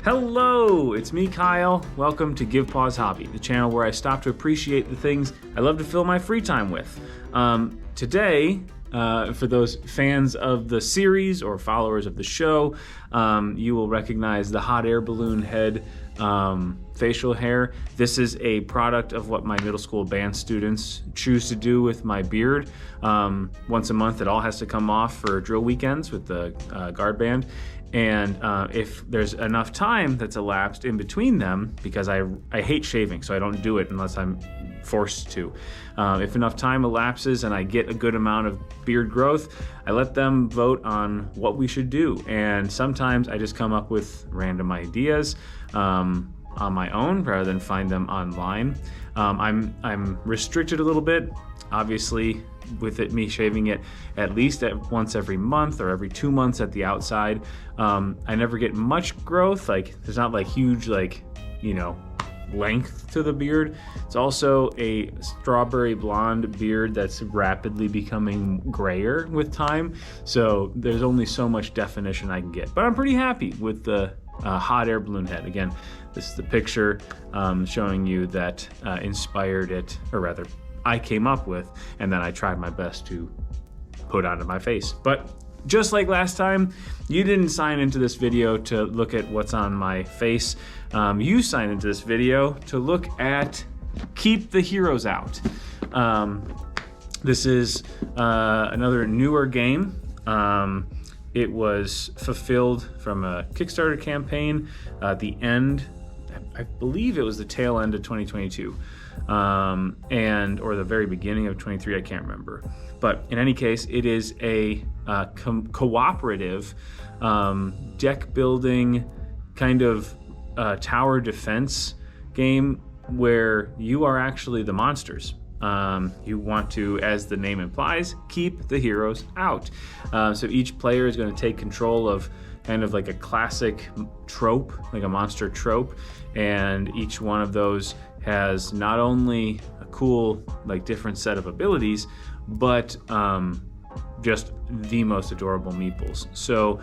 Hello, it's me, Kyle. Welcome to Give Pause Hobby, the channel where I stop to appreciate the things I love to fill my free time with. Today, for those fans of the series or followers of the show, you will recognize the hot air balloon head facial hair. This is a product of what my middle school band students choose to do with my beard. Once a month, it all has to come off for drill weekends with the guard band. And if there's enough time that's elapsed in between them, because I hate shaving, so I don't do it unless I'm forced to. If enough time elapses and I get a good amount of beard growth, I let them vote on what we should do. And sometimes I just come up with random ideas on my own rather than find them online. I'm restricted a little bit, obviously, with me shaving it at least once every month or every 2 months at the outside. I never get much growth, like there's not like huge length to the beard. It's also a strawberry blonde beard that's rapidly becoming grayer with time, so there's only so much definition I can get. But I'm pretty happy with the hot air balloon head. Again, this is the picture showing you that inspired it, or rather I came up with, and then I tried my best to put onto my face. But just like last time, you didn't sign into this video to look at what's on my face. You signed into this video to look at Keep the Heroes Out. This is another newer game. It was fulfilled from a Kickstarter campaign at the end, I believe it was the tail end of 2022, or the very beginning of 23, I can't remember. But in any case, it is a cooperative deck building kind of tower defense game where you are actually the monsters. You want to, as the name implies, keep the heroes out. So each player is going to take control of kind of like a classic trope, like a monster trope, and each one of those has not only a cool, like, different set of abilities, but just the most adorable meeples. So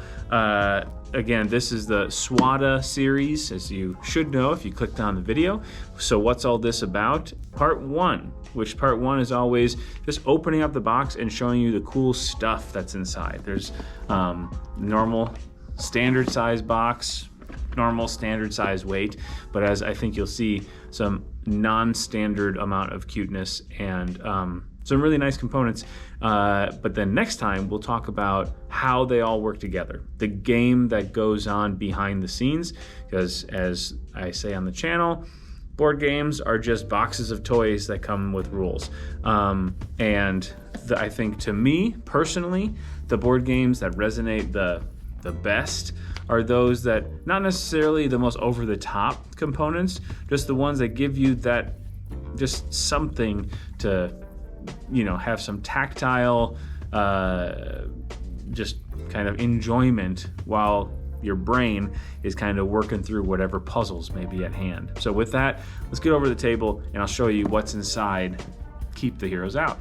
again, this is the WATA series, as you should know if you clicked on the video. So what's all this about? Part one, which part one is always just opening up the box and showing you the cool stuff that's inside. There's normal standard size box, normal standard size weight, but as I think you'll see, some non-standard amount of cuteness and some really nice components. But then next time we'll talk about how they all work together, the game that goes on behind the scenes, because as I say on the channel, board games are just boxes of toys that come with rules. I think, to me personally, the board games that resonate the best are those that, not necessarily the most over-the-top components, just the ones that give you that, just something to, have some tactile, just kind of enjoyment while your brain is kind of working through whatever puzzles may be at hand. So with that, let's get over to the table and I'll show you what's inside Keep the Heroes Out.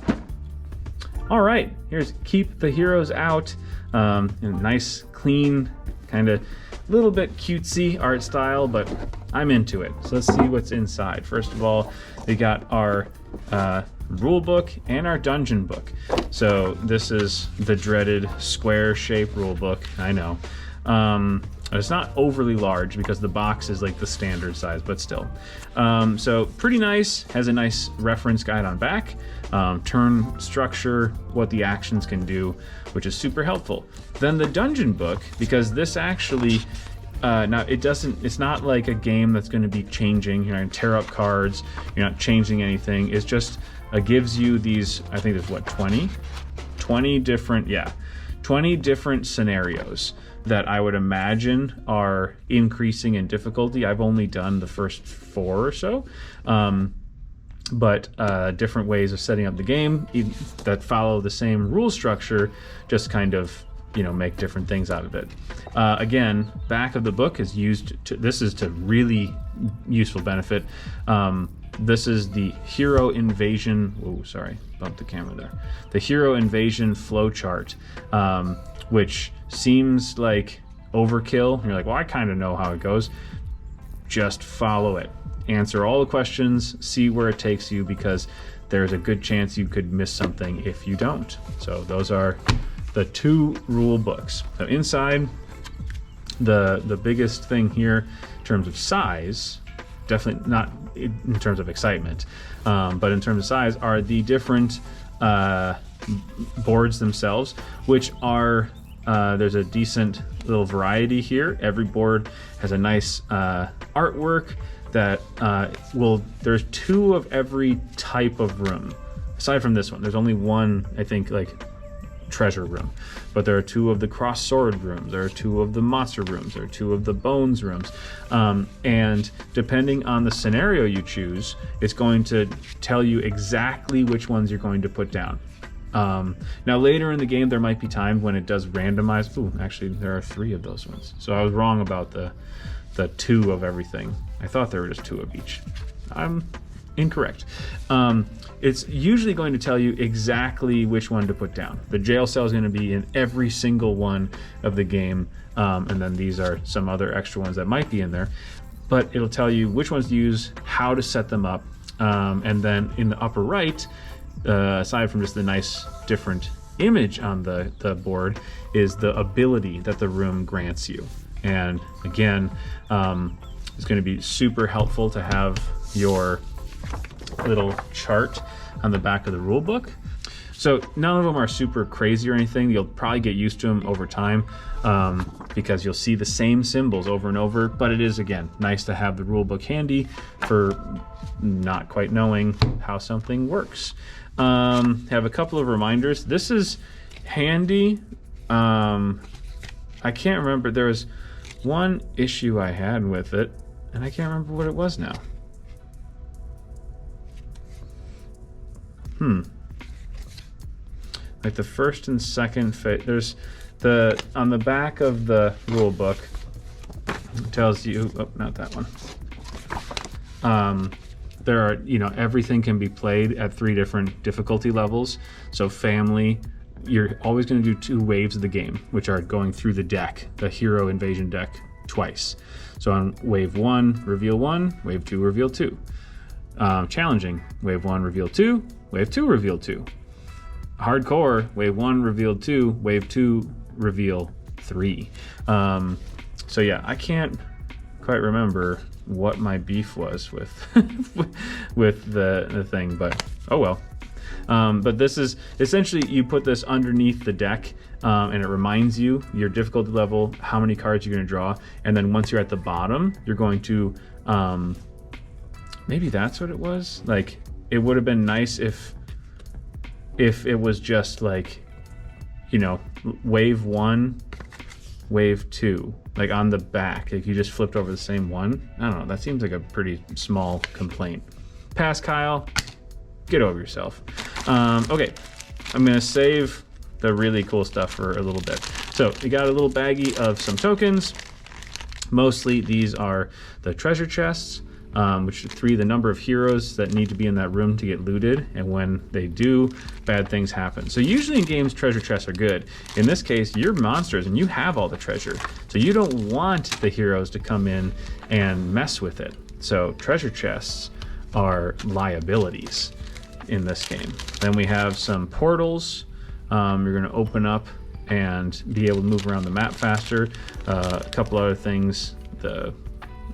All right, here's Keep the Heroes Out. In a nice, clean, kind of little bit cutesy art style, but I'm into it. So let's see what's inside. First of all, we got our rule book and our dungeon book. So this is the dreaded square shape rule book, I know. It's not overly large because the box is like the standard size, but still. So pretty nice, has a nice reference guide on back, turn structure, what the actions can do, which is super helpful. Then the dungeon book, because this actually, now it's not like a game that's going to be changing. You're not going to tear up cards, you're not changing anything. It's just, gives you these, I think there's what, 20 different scenarios that I would imagine are increasing in difficulty. I've only done the first 4 or so, but different ways of setting up the game that follow the same rule structure, just kind of, make different things out of it. Again, back of the book is this is to really useful benefit. This is the Hero Invasion, bumped the camera there. The Hero Invasion flowchart, which seems like overkill, and you're like, well, I kind of know how it goes, just follow it. Answer all the questions, see where it takes you, because there's a good chance you could miss something if you don't. So those are the 2 rule books. So inside, the biggest thing here in terms of size, definitely not in terms of excitement, but in terms of size, are the different boards themselves, which are, there's a decent little variety here. Every board has a nice artwork that there's 2 of every type of room. Aside from this one, there's only one, I think, like treasure room, but there are 2 of the cross sword rooms, there are 2 of the monster rooms, there are 2 of the bones rooms, and depending on the scenario you choose, it's going to tell you exactly which ones you're going to put down. Now later in the game there might be times when it does randomize. Ooh, actually there are 3 of those ones, so I was wrong about the 2 of everything. I thought there were just 2 of each. I'm incorrect. It's usually going to tell you exactly which one to put down. The jail cell is going to be in every single one of the game, and then these are some other extra ones that might be in there, but it'll tell you which ones to use, how to set them up, and then in the upper right, aside from just the nice different image on the board, is the ability that the room grants you. And again, it's going to be super helpful to have your little chart on the back of the rule book. So none of them are super crazy or anything. You'll probably get used to them over time, because you'll see the same symbols over and over, but it is, again, nice to have the rule book handy for not quite knowing how something works. Have a couple of reminders. This is handy. I can't remember. There was one issue I had with it, and I can't remember what it was now. Like the first and second phase, there's on the back of the rule book, it tells you, oh, not that one. There are, everything can be played at 3 different difficulty levels. So family, you're always going to do 2 waves of the game, which are going through the deck, the hero invasion deck, twice. So on wave 1, reveal 1, wave 2, reveal 2. Challenging, wave 1, reveal 2, wave 2, reveal 2. Hardcore, wave 1, reveal 2, wave 2, reveal 3. So yeah, I can't quite remember what my beef was with with the thing, but oh well. But this is essentially, you put this underneath the deck, and it reminds you your difficulty level, how many cards you're going to draw, and then once you're at the bottom, you're going to maybe that's what it was. Like, it would have been nice if it was just like, wave 1, wave 2, like on the back, like you just flipped over the same one. I don't know, that seems like a pretty small complaint. Pass, Kyle, get over yourself. Okay, I'm gonna save the really cool stuff for a little bit. So we got a little baggie of some tokens. Mostly these are the treasure chests, which are 3, the number of heroes that need to be in that room to get looted, and when they do, bad things happen. So usually in games, treasure chests are good. In this case, you're monsters and you have all the treasure, so you don't want the heroes to come in and mess with it. So treasure chests are liabilities in this game. Then we have some portals. You're going to open up and be able to move around the map faster. A couple other things,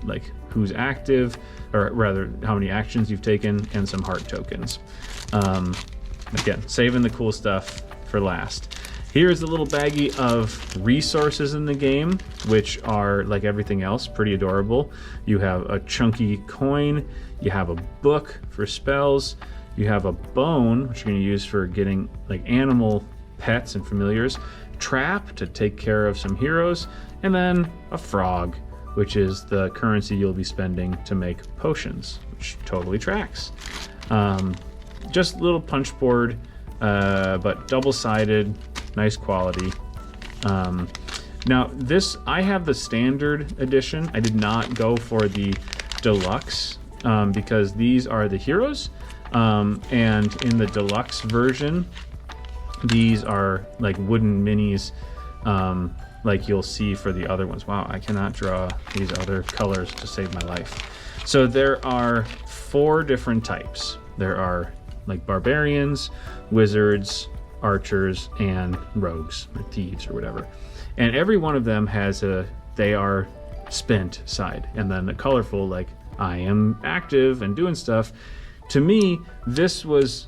like who's active, or rather how many actions you've taken, and some heart tokens. Again, saving the cool stuff for last. Here's the little baggie of resources in the game, which are, like everything else, pretty adorable. You have a chunky coin, you have a book for spells, you have a bone, which you're going to use for getting like animal pets and familiars, trap to take care of some heroes, and then a frog, which is the currency you'll be spending to make potions, which totally tracks. Just a little punch board, but double-sided, nice quality. Now this, I have the standard edition. I did not go for the deluxe, because these are the heroes, and in the deluxe version, these are like wooden minis, like you'll see for the other ones. Wow, I cannot draw these other colors to save my life. So there are 4 different types. There are like barbarians, wizards, archers, and rogues or thieves or whatever. And every one of them has they are spent side, and then the colorful, like I am active and doing stuff. To me, this was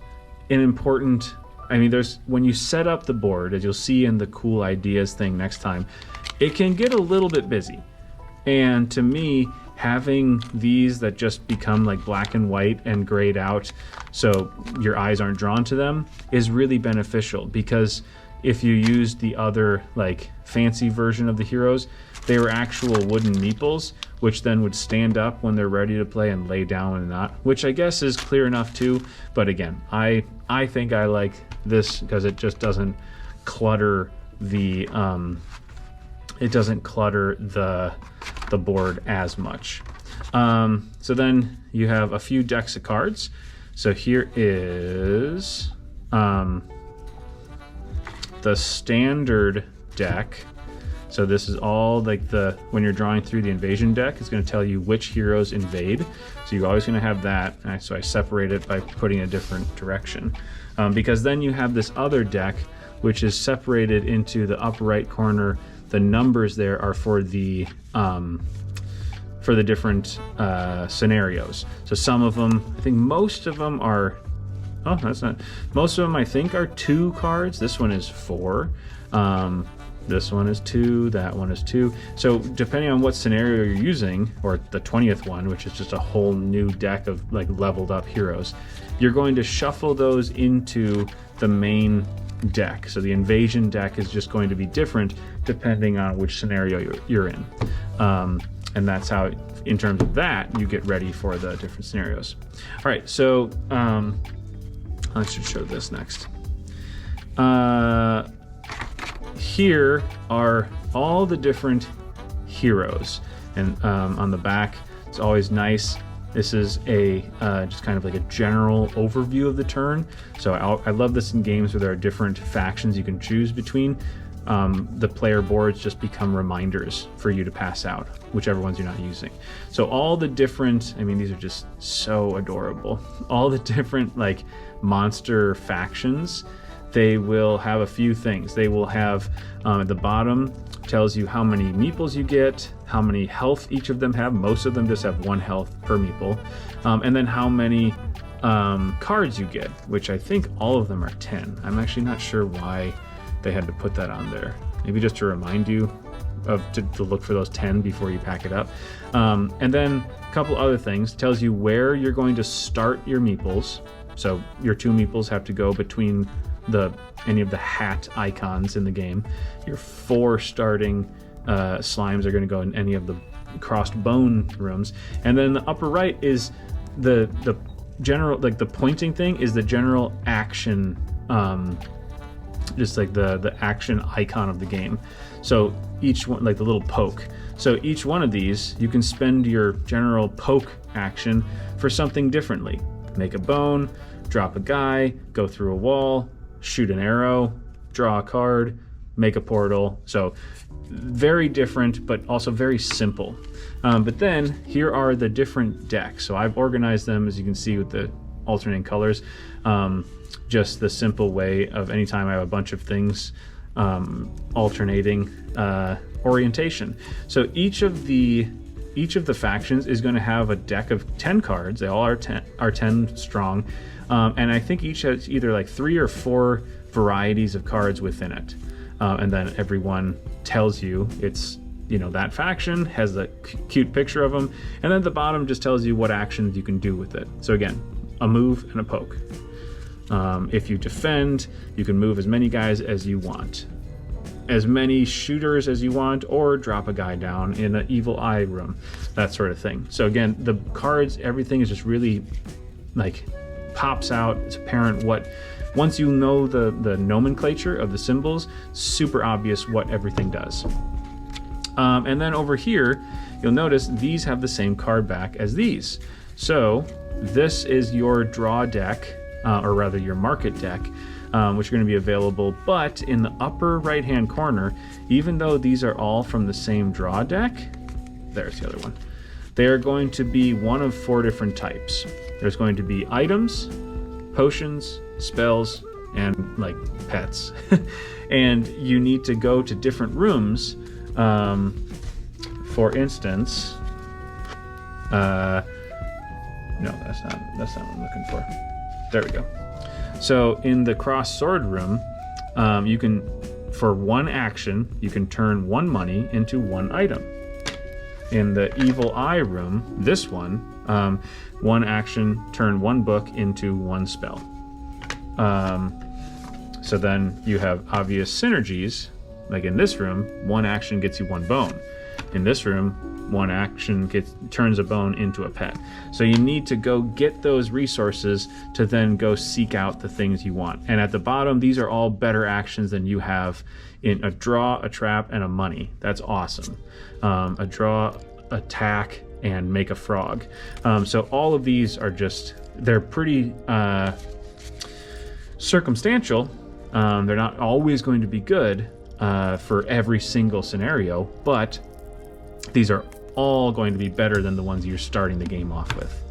an important, I mean, when you set up the board, as you'll see in the cool ideas thing next time, it can get a little bit busy. And to me, having these that just become like black and white and grayed out so your eyes aren't drawn to them is really beneficial, because if you use the other like fancy version of the heroes, they were actual wooden meeples, which then would stand up when they're ready to play and lay down and not, which I guess is clear enough too. But again, I think I like this because it just doesn't clutter the the board as much. So then you have a few decks of cards. So here is the standard deck. So this is all like when you're drawing through the invasion deck, it's going to tell you which heroes invade. So you're always going to have that. So I separate it by putting a different direction, because then you have this other deck, which is separated into the upper right corner. The numbers there are for the different scenarios. So some of them, I think most of them are, oh, that's not, most of them I think are 2 cards. This one is 4. This one is 2, that one is 2. So depending on what scenario you're using, or the 20th one, which is just a whole new deck of like leveled up heroes, you're going to shuffle those into the main deck. So the invasion deck is just going to be different depending on which scenario you're in. And that's how, in terms of that, you get ready for the different scenarios. All right, so I should show this next. Here are all the different heroes, and on the back it's always nice. This is a just kind of like a general overview of the turn. So I love this in games where there are different factions you can choose between. The player boards just become reminders for you to pass out, whichever ones you're not using. So all the different, I mean, these are just so adorable. All the different like monster factions, they will have a few things. They will have at the bottom tells you how many meeples you get, how many health each of them have. Most of them just have 1 health per meeple, and then how many cards you get, which I think all of them are 10. I'm actually not sure why they had to put that on there. Maybe just to remind you to look for those 10 before you pack it up. And then a couple other things. Tells you where you're going to start your meeples. So your 2 meeples have to go between any of the hat icons in the game. Your 4 starting slimes are going to go in any of the crossed bone rooms. And then the upper right is the general, like the pointing thing is the general action, just like the action icon of the game. So each one, like the little poke. So each one of these, you can spend your general poke action for something differently. Make a bone, drop a guy, go through a wall, shoot an arrow, draw a card, make a portal. So very different, but also very simple. But then here are the different decks. So I've organized them, as you can see, with the alternating colors. Just the simple way of anytime I have a bunch of things alternating orientation. So each of the factions is going to have a deck of 10 cards. They all are 10 strong. And I think each has either like 3 or 4 varieties of cards within it. And then everyone tells you it's, that faction has a cute picture of them. And then at the bottom just tells you what actions you can do with it. So again, a move and a poke. If you defend, you can move as many guys as you want, as many shooters as you want, or drop a guy down in an evil eye room, that sort of thing. So again, the cards, everything is just really like pops out. It's apparent once you know the nomenclature of the symbols, super obvious what everything does. And then over here, you'll notice these have the same card back as these. So this is your draw deck, or rather your market deck. which are going to be available. But in the upper right-hand corner, even though these are all from the same draw deck, there's the other one. They are going to be one of 4 different types. There's going to be items, potions, spells, and like pets. And you need to go to different rooms. For instance, no, that's not what I'm looking for. There we go. So in the cross sword room, you can, for 1 action, you can turn 1 money into 1 item. In the evil eye room, this one, 1 action, turn 1 book into 1 spell. So then you have obvious synergies. Like in this room, 1 action gets you 1 bone. In this room, 1 action turns a bone into a pet. So you need to go get those resources to then go seek out the things you want. And at the bottom, these are all better actions than you have in a draw, a trap, and a money. That's awesome. A draw, attack, and make a frog. So all of these are just, they're pretty circumstantial. They're not always going to be good for every single scenario, but these are all going to be better than the ones you're starting the game off with.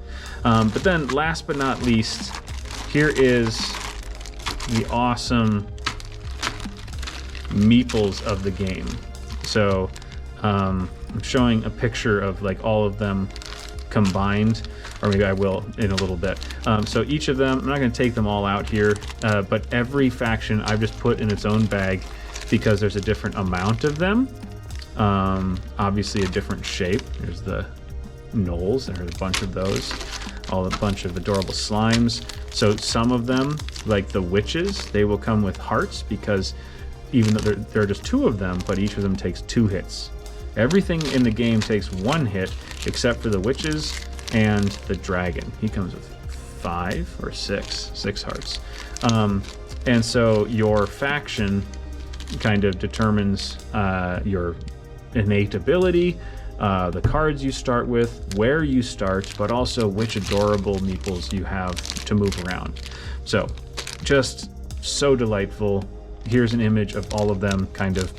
But then last but not least, here is the awesome meeples of the game. So I'm showing a picture of like all of them combined, or maybe I will in a little bit. So each of them, I'm not going to take them all out here, but every faction I've just put in its own bag because there's a different amount of them. Obviously a different shape. There's the gnolls, there's a bunch of those, a bunch of adorable slimes. So some of them, like the witches, they will come with hearts because even though there are just 2 of them, but each of them takes 2 hits. Everything in the game takes 1 hit except for the witches and the dragon. He comes with 5 or 6 hearts. And so your faction kind of determines your innate ability, the cards you start with, where you start, but also which adorable meeples you have to move around. So just so delightful. Here's an image of all of them kind of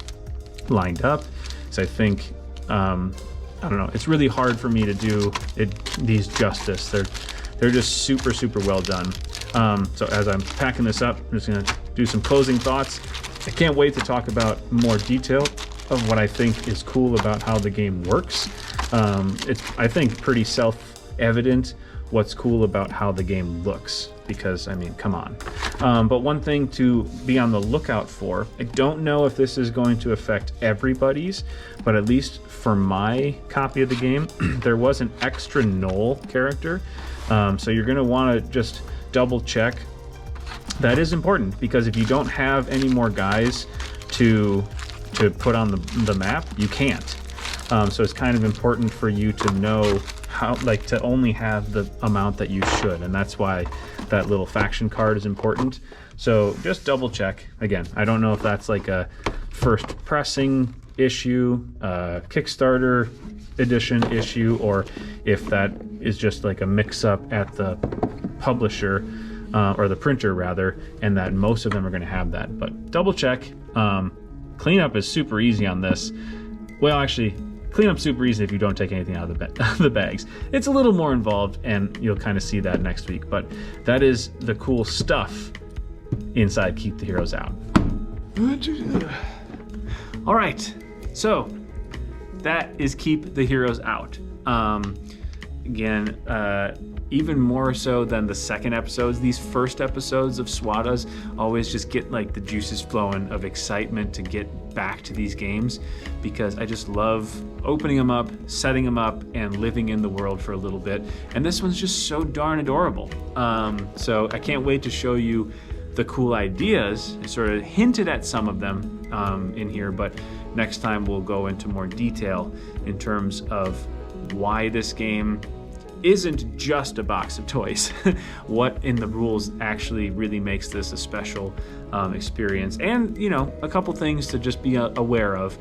lined up. So I think, I don't know, it's really hard for me to do these justice. They're just super, super well done. So as I'm packing this up, I'm just gonna do some closing thoughts. I can't wait to talk about more detail of what I think is cool about how the game works. It's, I think, pretty self-evident what's cool about how the game looks, because, I mean, come on. But one thing to be on the lookout for, I don't know if this is going to affect everybody's, but at least for my copy of the game, there was an extra gnoll character. So you're gonna wanna just double check. That is important, because if you don't have any more guys to put on the map, you can't. So it's kind of important for you to know how, like, to only have the amount that you should, and that's why that little faction card is important. So just double check. Again, I don't know if that's like a first pressing issue, Kickstarter edition issue, or if that is just like a mix-up at the publisher, or the printer rather, and that most of them are going to have that. But double check. Cleanup is super easy on this. Well, actually, cleanup's super easy if you don't take anything out of the bags. It's a little more involved, and you'll kind of see that next week. But that is the cool stuff inside Keep the Heroes Out. All right, so that is Keep the Heroes Out. Again, even more so than the second episodes, these first episodes of SWATAs always just get like the juices flowing of excitement to get back to these games, because I just love opening them up, setting them up, and living in the world for a little bit. And this one's just so darn adorable. So I can't wait to show you the cool ideas. I sort of hinted at some of them in here, but next time we'll go into more detail in terms of why this game isn't just a box of toys. What in the rules actually really makes this a special experience, and you know, a couple things to just be aware of.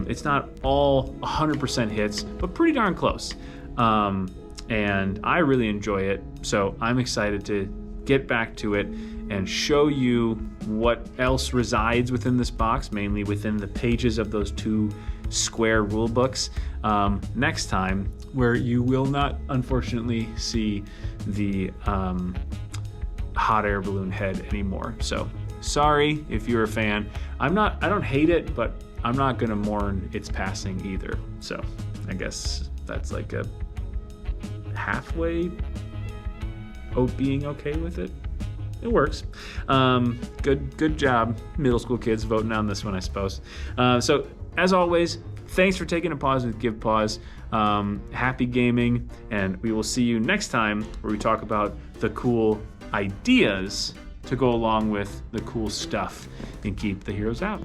It's not all 100% hits, but pretty darn close, and I really enjoy it, so I'm excited to get back to it and show you what else resides within this box, mainly within the pages of those 2 square rule books next time, where you will not unfortunately see the hot air balloon head anymore. So sorry if you're a fan. I don't hate it, but I'm not gonna mourn its passing either. So I guess that's like a halfway being okay with it. It works. Good job, middle school kids, voting on this one, I suppose. So as always, thanks for taking a pause with Give Pause. Happy gaming, and we will see you next time where we talk about the cool ideas to go along with the cool stuff and keep the heroes out.